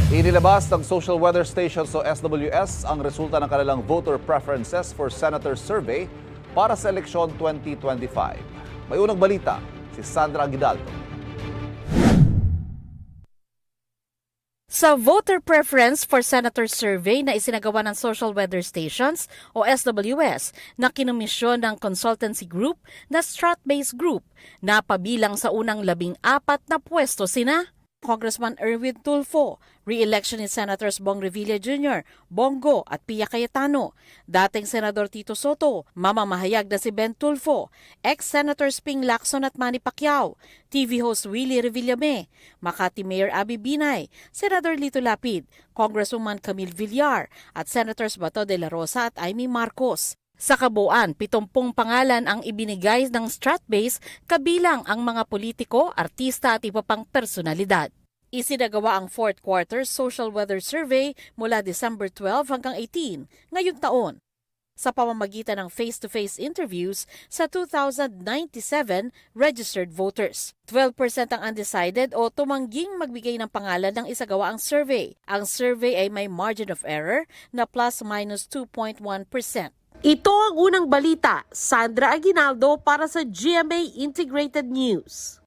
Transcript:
Inilabas ng Social Weather Stations o SWS ang resulta ng kanilang voter preferences for Senator Survey para sa eleksyon 2025. May unang balita, si Sandra Aguinaldo. Sa Voter Preference for Senator Survey na isinagawa ng Social Weather Stations o SWS na kinomisyon ng consultancy group na Strat-based Group na pabilang sa unang 14 na pwesto sina Congressman Erwin Tulfo, re-election ni Senators Bong Revilla Jr., Bongo at Pia Cayetano, dating Senador Tito Soto, mamamahayag na si Ben Tulfo, ex-Senators Ping Lacson at Manny Pacquiao, TV host Willie Revillame, Makati Mayor Abby Binay, Senador Lito Lapid, Congresswoman Camille Villar at Senators Bato de la Rosa at Amy Marcos. Sa kabuuan, 70 pangalan ang ibinigay ng Strat-base kabilang ang mga politiko, artista at iba pang personalidad. Isinagawa ang 4th Quarter Social Weather Survey mula December 12 hanggang 18 ngayong taon sa pamamagitan ng face-to-face interviews sa 2,097 registered voters. 12% ang undecided o tumangging magbigay ng pangalan ng isagawa ang survey. Ang survey ay may margin of error na plus-minus 2.1%. Ito ang unang balita, Sandra Aguinaldo para sa GMA Integrated News.